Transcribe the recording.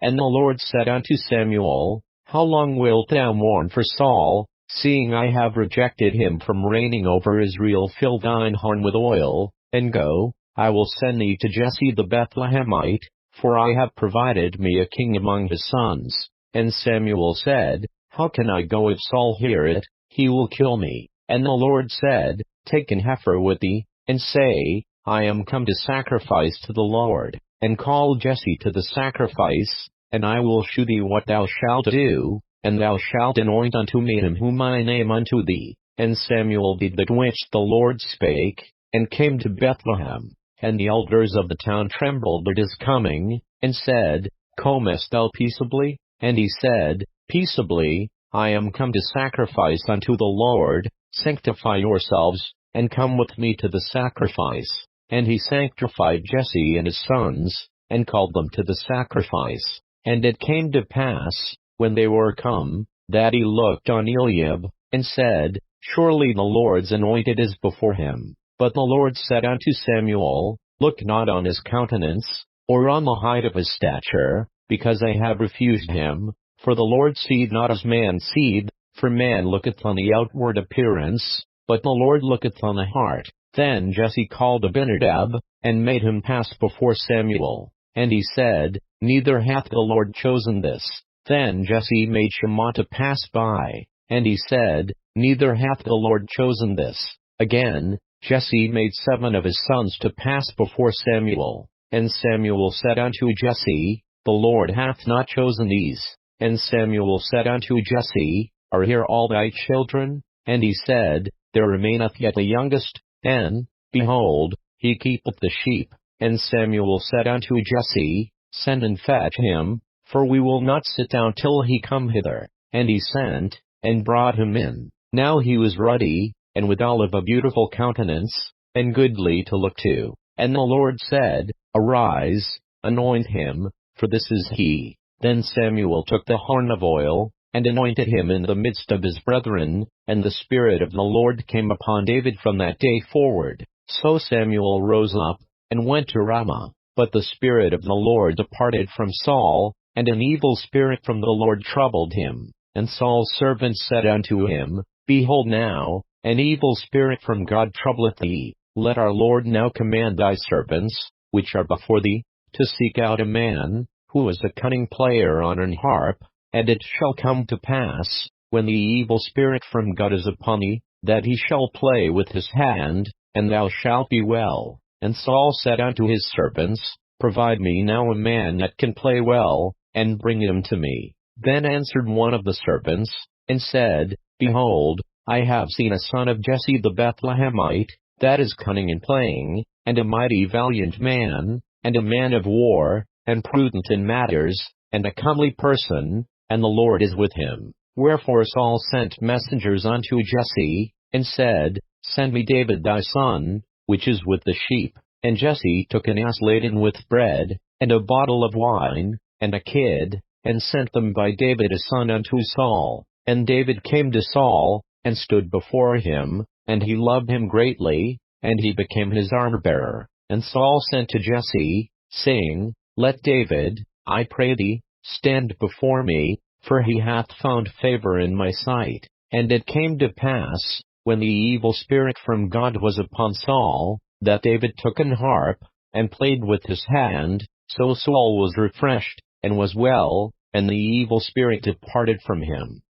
And the Lord said unto Samuel, How long wilt thou mourn for Saul, seeing I have rejected him from reigning over Israel? Fill thine horn with oil, and go, I will send thee to Jesse the Bethlehemite, for I have provided me a king among his sons. And Samuel said, How can I go? If Saul hear it, he will kill me. And the Lord said, Take an heifer with thee, and say, I am come to sacrifice to the Lord, and call Jesse to the sacrifice, and I will shew thee what thou shalt do, and thou shalt anoint unto me him whom I name unto thee. And Samuel did that which the Lord spake, and came to Bethlehem. And the elders of the town trembled at his coming, and said, Comest thou peaceably? And he said, Peaceably, I am come to sacrifice unto the Lord. Sanctify yourselves, and come with me to the sacrifice. And he sanctified Jesse and his sons, and called them to the sacrifice. And it came to pass, when they were come, that he looked on Eliab, and said, Surely the Lord's anointed is before him. But the Lord said unto Samuel, Look not on his countenance, or on the height of his stature, because I have refused him. For the Lord seeth not as man seeth, for man looketh on the outward appearance, but the Lord looketh on the heart. Then Jesse called Abinadab, and made him pass before Samuel. And he said, Neither hath the Lord chosen this. Then Jesse made Shammah to pass by. And he said, Neither hath the Lord chosen this. Again, Jesse made 7 of his sons to pass before Samuel. And Samuel said unto Jesse, The Lord hath not chosen these. And Samuel said unto Jesse, Are here all thy children? And he said, There remaineth yet the youngest, and, behold, he keepeth the sheep. And Samuel said unto Jesse, Send and fetch him, for we will not sit down till he come hither. And he sent, and brought him in. Now he was ruddy, and withal of a beautiful countenance, and goodly to look to. And the Lord said, Arise, anoint him, for this is he. Then Samuel took the horn of oil, and anointed him in the midst of his brethren, and the Spirit of the Lord came upon David from that day forward. So Samuel rose up, and went to Ramah. But the Spirit of the Lord departed from Saul, and an evil spirit from the Lord troubled him. And Saul's servants said unto him, Behold now, an evil spirit from God troubleth thee. Let our Lord now command thy servants, which are before thee, to seek out a man, who is a cunning player on an harp. And it shall come to pass, when the evil spirit from God is upon thee, that he shall play with his hand, and thou shalt be well. And Saul said unto his servants, Provide me now a man that can play well, and bring him to me. Then answered one of the servants, and said, Behold, I have seen a son of Jesse the Bethlehemite, that is cunning in playing, and a mighty valiant man, and a man of war, and prudent in matters, and a comely person, and the Lord is with him. Wherefore Saul sent messengers unto Jesse, and said, Send me David thy son, which is with the sheep. And Jesse took an ass laden with bread, and a bottle of wine, and a kid, and sent them by David his son unto Saul. And David came to Saul, and stood before him, and he loved him greatly, and he became his armor-bearer. And Saul sent to Jesse, saying, Let David, I pray thee, stand before me, for he hath found favor in my sight. And it came to pass, when the evil spirit from God was upon Saul, that David took an harp, and played with his hand. So Saul was refreshed, and was well, and the evil spirit departed from him.